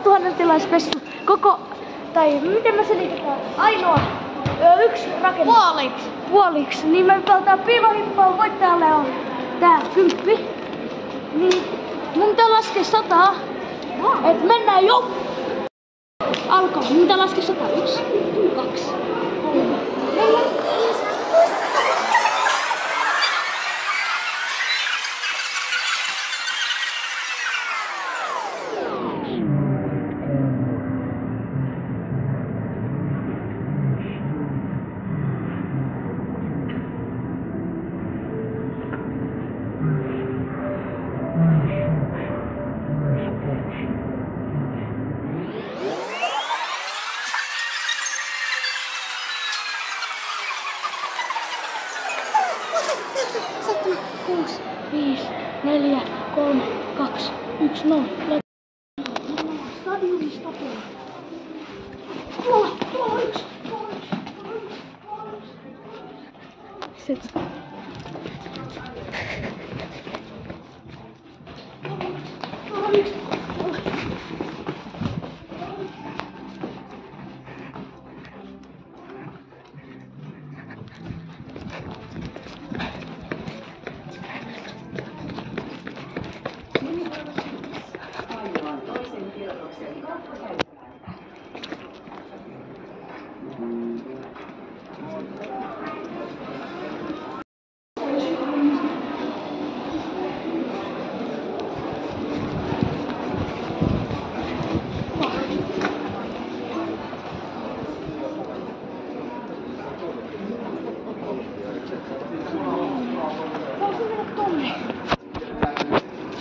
000 tilaisfestu. Tai miten mä selitetään? Ainoa yksi rakennus. Puoliksi. Niin me pelataan piilohippaa, voittajalle on tää 10. Niin mun pitää laskea 100. Et mennään jo! Alkaa. Mun pitää laskea 100. 1, 2, 3, 4, 5, 6. Seitsemän, 6, 5, 4, 3, 2, 1, 0. Stadionista tuolla 1. Sitten.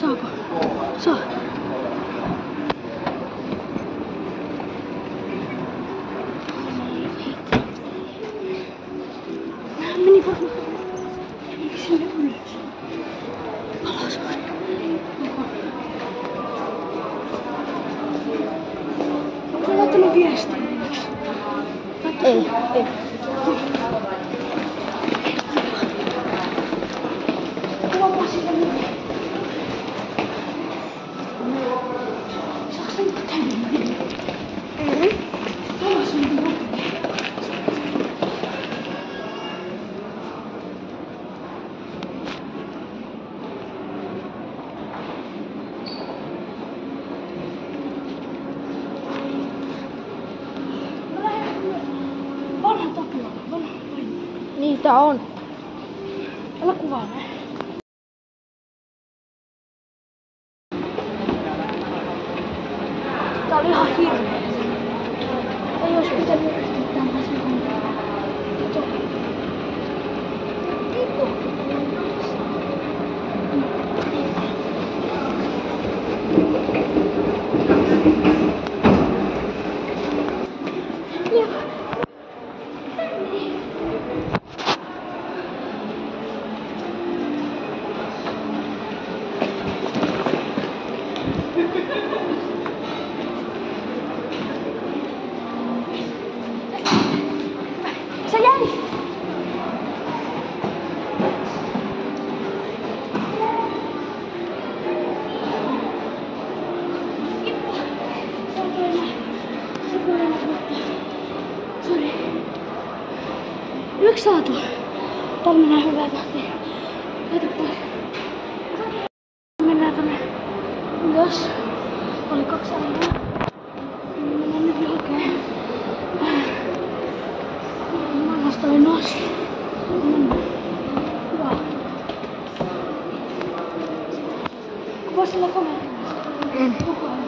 Saako? Saa. Meni varmaan sinne ylös. Alaspäin. Onko se laittanut viestiä? Ei. Kuvaa sille nyt. Saaks se nyt tänne? Ei. Kuvaa sille nyt. Vanha Tapiola, vanha paikka. Niitä on. Älä kuvaa näin. Tää oli ihan hirveä. Ei ois pitänyt yrittää tämmöisen hommaa. Se jäi! Sori. Yksi saatu. Täällä mennään hyvää tahtia. Laita pois. Mennään tänne ylös. Oli 2 ainoa. Mennään nyt johonkin. Vasta oli noussut. Hyvä. Kuvaa sillä kameralla. Koko ajan.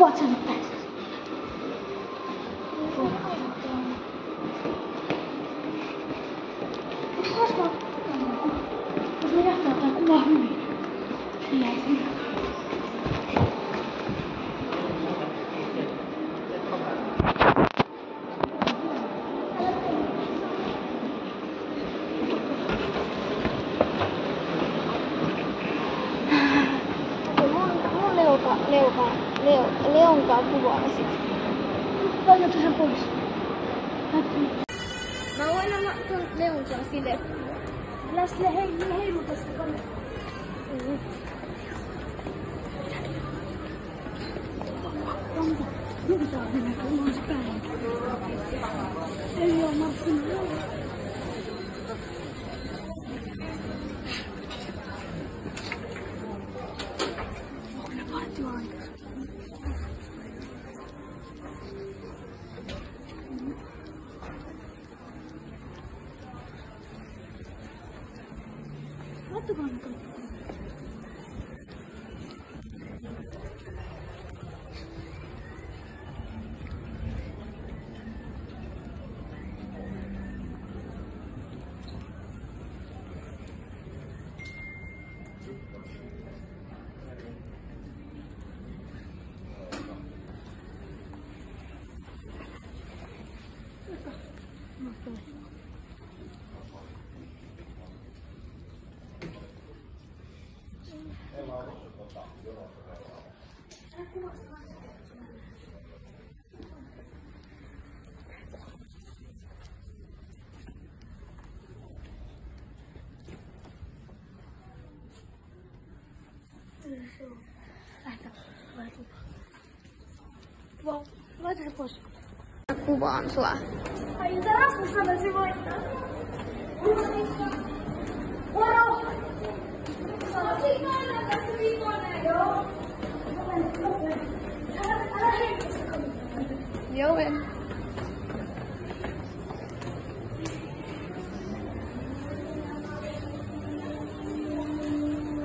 tuot sen päin. Jos me jähtää tää kuvaa hyvin. Se jäi hyvin. Leonkaan kuvaa sit. Laita sen pois. Mä voin anna ton Leonkaan sille. Älä sille heiluta sitä kameraa. Nyt tää on hyvä, kun on se päin. Ei oo Martin. Laita se pois. Kuvaan sua. Ai, tää Rasmus sanoisi voittaa. Moro! Sanoisin aina tässä viikoinen, joo. Älä heitä se komittaa. Joo, en.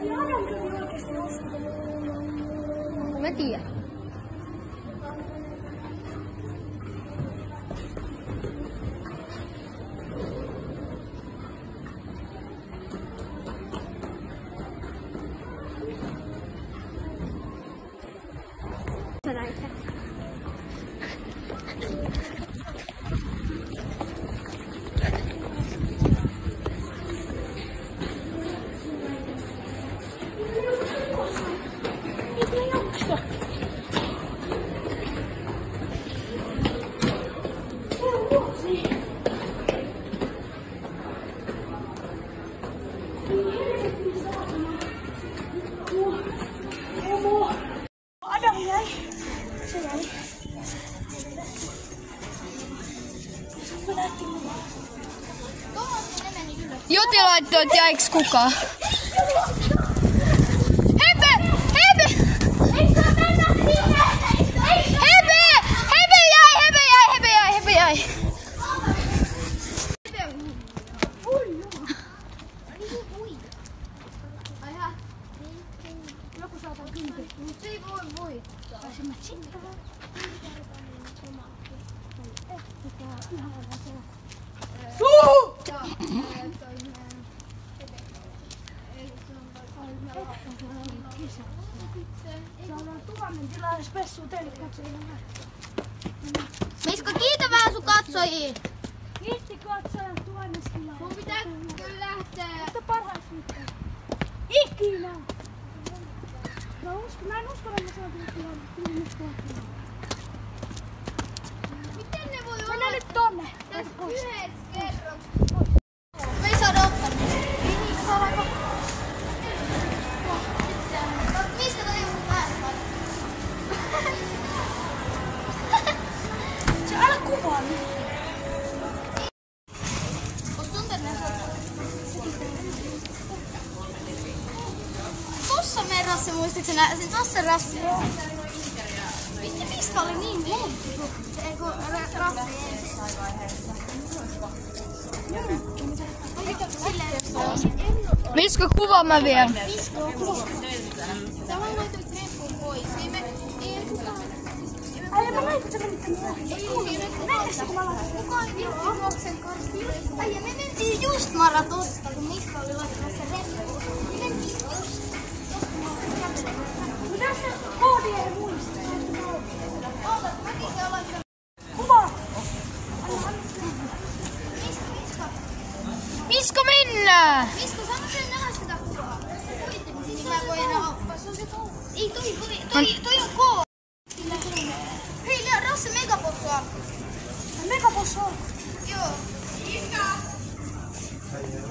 Ei Adam kävi oikeesti ostaa. Mä tiedän. Adam jäi. Se jäi. Mä näytin mulle. Joti laittoi, että jäiks kukaan. Hebe! Hebe! Ei saa mennä sinne! Hebe! Hebe jäi! Hebe jäi! Hebe jäi! Hebe jäi! Joku saatan kympi. Mut se ei voi voittaa. Saisin mä sitten. Saadaan 1000 tilaa spessua teille katsojille. Miska, kiitä vähän sun katsojia. Kiitti katsojan 1000 tilaa. Mun pitää kyllä lähteä. Mutta parhaiksi mitään. Ikinä! Mä en usko, että mä saan tilaa. Miten ne voi olla? Mennään nyt tonne. Tässä yhdessä kerroksessa. Me ei saada ottaa. Niin, saadaanko? Miska toi joku päästä? Se älä kuvaa nyt. Oot sun tänne tossa meidän rassi, muistatko nää? Sen tossa rassi. Mistä Miska oli niin lentti? Eiku rassi Miska, kuvaa mä vielä. Miska, kuvaa. Sä vaan laitoit reppuun pois. Ei kukaan. Mä näin, kun sä menit tänne. Mennessä, kun mä laitan. Kukaan juoksen kanssa. Ja me mentiin just maratosta, kun Miska oli laittanut sen reppuun. Me mentiin just. Mitä se koodi ei muista? Oota, mäkin se on laittanut. Kuva! Miska. Miska mennään! Miska, sano sen nähdä sitä kuvaa. Siis mä voin enää auttaa. Se on se touhu. Ei, toi on K. Hei, Rasse Megapossu on. Megapossu on. Joo. Miska!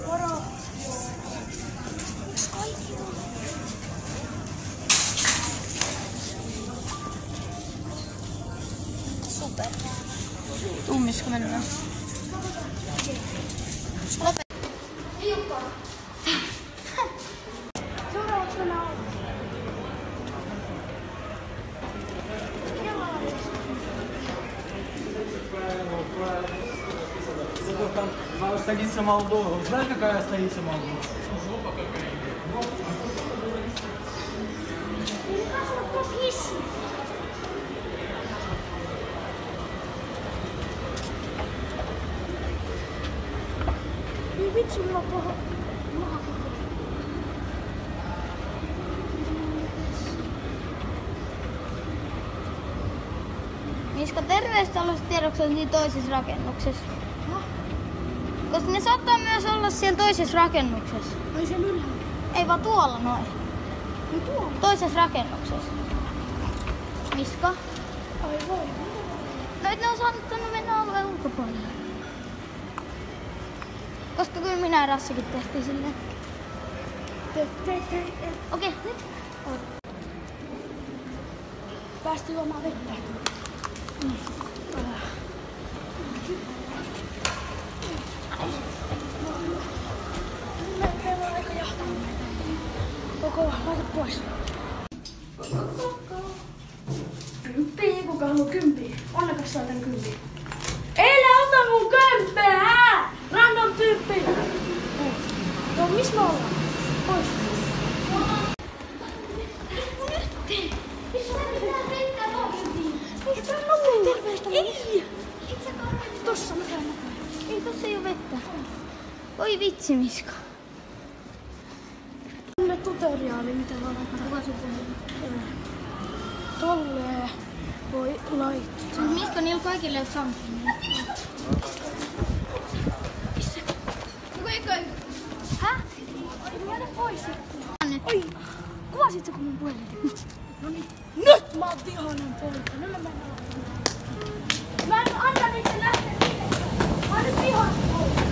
Moro. Kaikki tulee. Super. Tuu Miska mennään. Lopet. Seuraavaksi mennään alle. Столица Молдовы. Знаешь, какая столица Молдовы? Ei vitsi, mulla on paha. Miska, terveystaloustiedoksi on toisessa rakennuksessa. Koska ne saattaa myös olla siellä toisessa rakennuksessa. Ai sen ylhäällä. Ei vaan tuolla noin. Ai tuolla. Toisessa rakennuksessa. Miska? Ai voi. No et ne on saanut mennä alueen ulkopuolelle. Koska kyllä minä ja Rassikin tehtiin silleen. Okei, nyt. Päästiin juomaan vettä. Meillä on aika jahtaa meitä. Koko, laita pois. Kymppiä, kuka haluaa kymppiä? Onnekas saa tän kymppiä. Eile ota mun kömppeä, hää! Random tyyppi! Joo, missä me ollaan? Pois. Ei! Tossa mä käyn näköjään. Ei, tossa ei oo vettä. Oi vitsi, Miska. Tänne tutoriaali, mitä mä laitan. Tolleen voi laittaa. Miska, niillä kaikille on Samsung. Häh? Laita pois. Nyt. Oi! Kuvasitko kun mun puhelitin? No niin. Nyt mä oon vihainen poika. Nyt mä mennään. Mä en anna niitä lähteä. Mä oon nyt vihainen poika.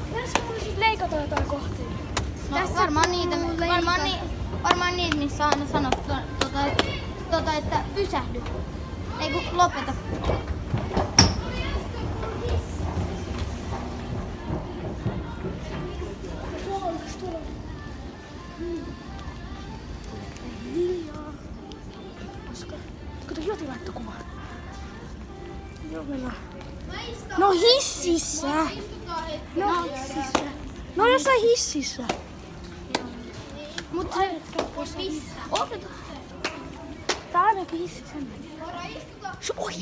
Pitäisikö mun sit leikata jotain kohtia? No, varmaan niitä, missä aina sanot, että pysähdy. Ei kun lopeta. Tuolla. Hiljaa. Koska Joti laittoi kuvan. Joo, mennään. No hississä. No hississä. No jossain hississä. Mut se otetaan. Tää on ainakin hississä. Oi!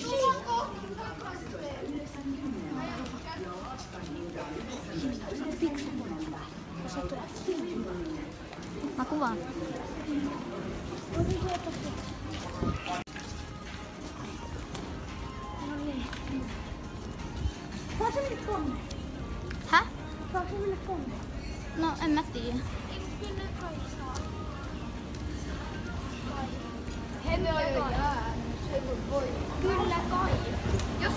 Mä kuvaan. No niin. Saako se mennä tonne? Häh? Saako se mennä tonne? No en mä tiedä. Kyllä kai. Jos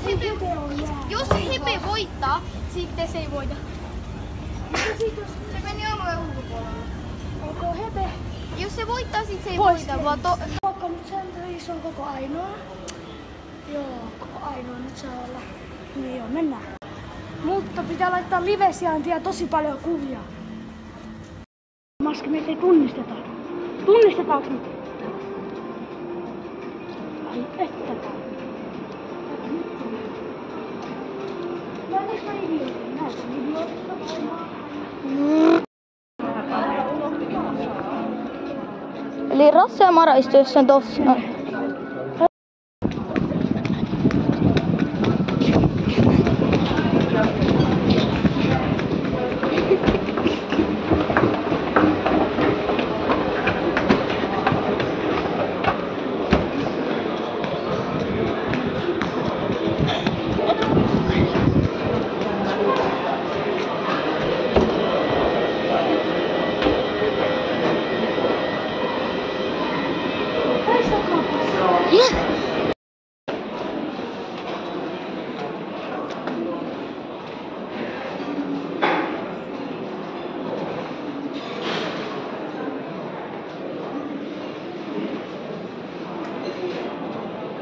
Hebe voittaa, sitten se ei voita. Se meni alueen ulkopuolelle. Onko Hebe? Jos se voittaa, sitten se ei Pois. voita, vaan Vaikka nyt se on koko ainoa. Joo, koko ainoa nyt saa olla. Niin joo, mennään. Mutta pitää laittaa live-sijaintia tosi paljon kuvia. Maski, meitä ei tunnisteta. Tunnistetaanko nyt? Ai että. Mä en idiootin. Näet, idiootin. Eli Rasse ja Mara istuu jossain tossa.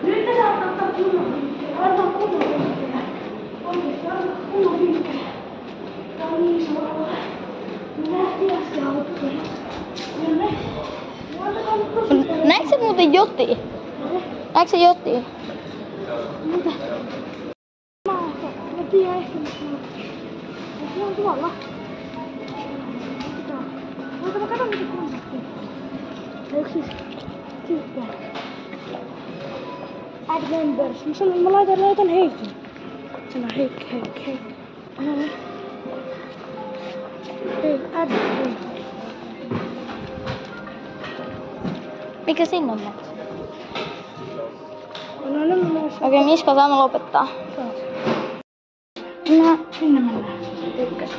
Nyt te saatte ottaa kunnon vinkkejä. Antaa kunnon vinkkejä. Oikeesti, antaa kunnon vinkkejä. Tää on niin iso alue. Minä tiedästi autoja. Näetkö sä muuten jotiin? Näetkö sä jotiin? Mitä? Mä tiedän ehkä missä on. Se on tuolla. Mutta mä katon mitä kontaktia. Eikö siis tykkää? Add members. Mä sanon, mä laitan Heikin. Sano Heikki. Hei, add Heikki. Mikä sinne on mennyt? Okei, Miska, saamme lopettaa. Sinne mennään. Ykkös.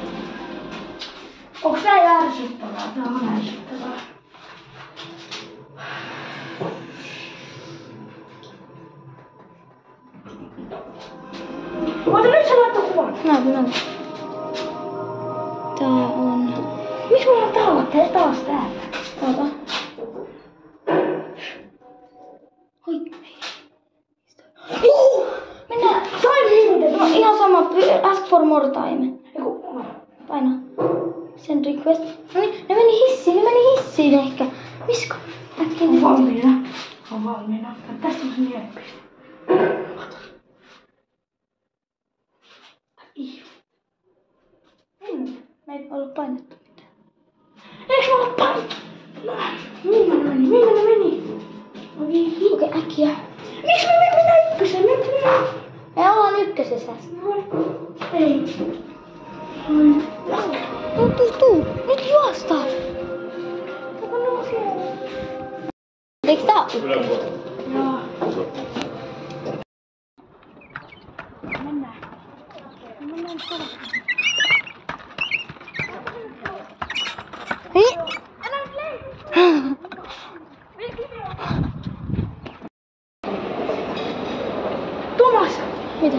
Onks tää järsyttävää? Tää on järsyttävää. Oota, nyt sä laittaa kuvan. Näytä. Tää on... Miksi mulla on täällä taas täällä? Oota. Oi. Mennään. Sain hiivitettä. No ihan sama. Ask for more time. Eiku. Paina. Send request. No niin, ne meni hissiin ehkä. Miska. On valmiina. Tästä on se mielipiste. Me ei ole painettu mitään. Eiks mä oo painettu? Mihin ne meni? Okei, äkkiä. Miksi me mennään ykkösen? Me ollaan ykkösessä. Ei. Tuu. Nyt juostaan. Kato, ne on siellä. Eiks tää ykkös? Joo. Mennään kovasti. Niin. Älä nyt leikkaa. Tuomas! Mitä?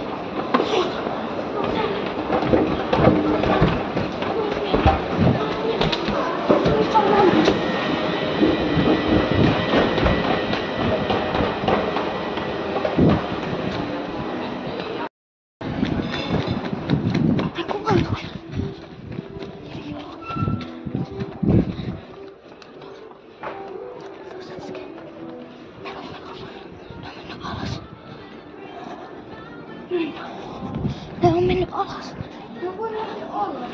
Ne on mennyt alas. No voidaan se olla.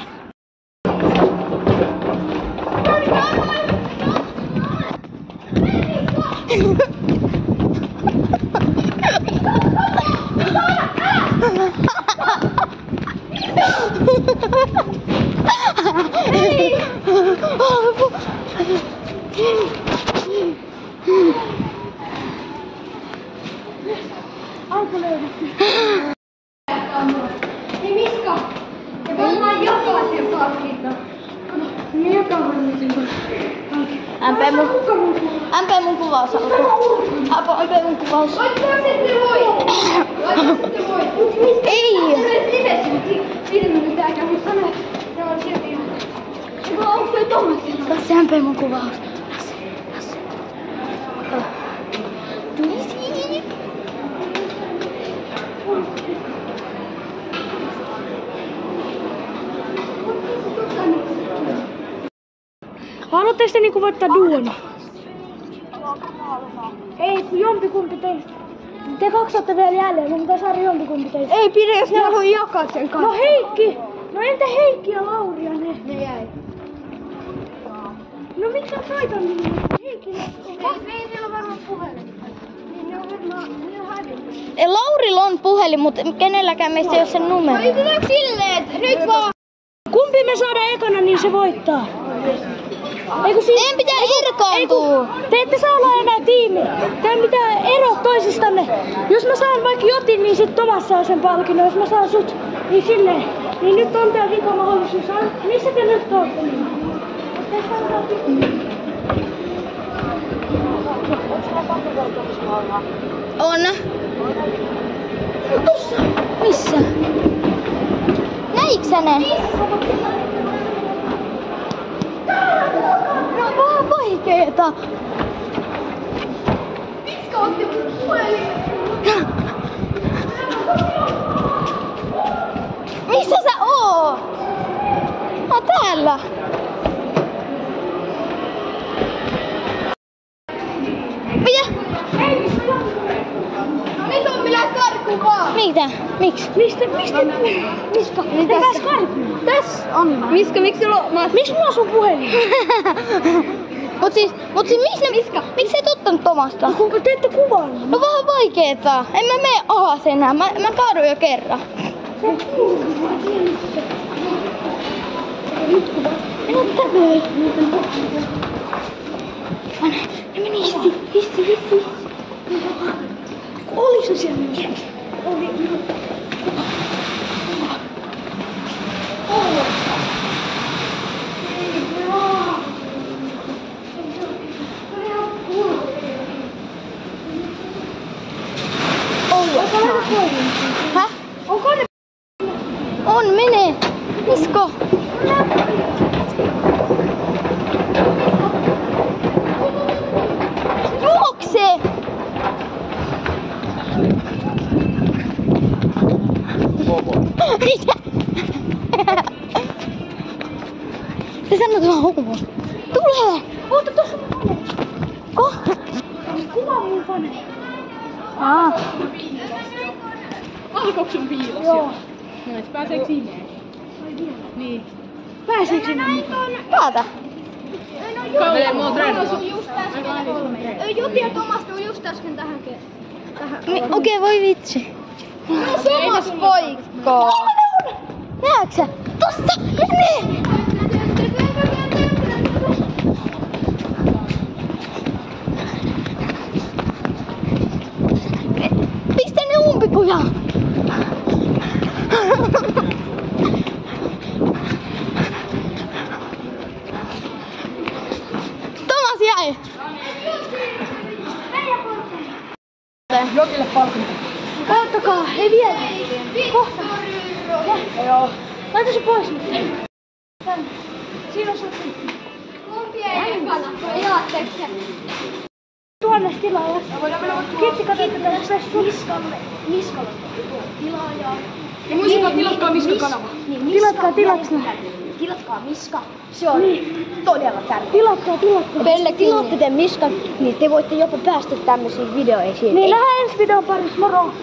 Aika löydetty. Hei Miska! Ja varmaan jokaisen palkinto. Kato, minä jokaisen MP mun kuvaus alkoi. MP mun kuvaus. Laittaa sitten voit! Ei! Siitä me pitää käydä sanoa. Se on sieltä ihan. Eikö onko toi Tomas? Tässä MP mun kuvaus. Lasse. Tuli siinä. Haluatteko te niinku voittaa duona? Ei, kun jompikumpi teistä. Te kaksi olette vielä jäljellä, mun pitää saada jompikumpi teistä. Ei pidä, jos ne haluaa jakaa sen kanssa. No Heikki! No entä Heikki ja Lauri ja ne? Ne jäi. No miksi sä soitan niille? Ei siellä on varmaan puhelin. Laurilla on puhelin, mutta kenelläkään meistä ei ole sen numero. Yritetäänkö silleen, että nyt vaan... Kumpi me saadaan ekana, niin se voittaa. Eiku siis... Meidän pitää irkaantua. Te ette saa olla enää tiimi. Teidän pitää eroa toisistanne. Jos mä saan vaikka Jotin, niin sit Tomas saa sen palkinnon. Jos mä saan sut, niin silleen. Niin nyt on tää vika mahdollisuus. Missä te nyt ootte? On. Tossa. Missä? Näitkö sä ne? No vaan vaikeeta. Miska otti mun puhelin? Missä sä oot? Mä oon täällä. Mitä? No nyt on minä karkuun vaan. Mitä? Miksi? Mistä? Miska? Te pääs karkuun. Tässä on. Miska, miksi sulla on... Miksi mulla on sun puhelin? Mut siis miksi sä et ottanut Tomasta? Kun te ette kuvannut. No vähän vaikeeta. En mä mene alas enää. Mä kaaduin jo kerran. En oo tänne. Ne meni hissi. Oliko se siellä? Oli. Häh? Onko ne? On, mene. Misko? Juokse! Mitä? Se sanoo vaan homo. Tule! Oota, tossa mun fane. Ko? Kuva mun fane. Alkoiko sun piilos? Joo. No et pääseekö sinne? Niin. Pääseekö sinne mukaan? Paata. Kavelee mua trendua. Joti ja Tomas tuli just äsken tähän Okei, voi vitsi. Tomas poikko. Näetkö sä? Tosta! Mene! Pistä ne umpikuja! Tomas jäi! Jokille palkinto. Kattokaa, ei vielä. Kohta. Joo. Laita se pois nyt. Tänne. Siinä on sun. Kumpien ekana? Jaatteko se? Tuonne tilaaja. Kitsi, kato, että tässä pääs Miskalle. Tilaaja. Ja muistakaa tilatkaa Miska kanava. Tilatkaa Miska. Se on todella tärkeää. Tilatkaa. Tilaatte te Miskan, niin te voitte jopa päästä tämmöisiin videoihin. Niin nähdään ensi videon parissa, moro!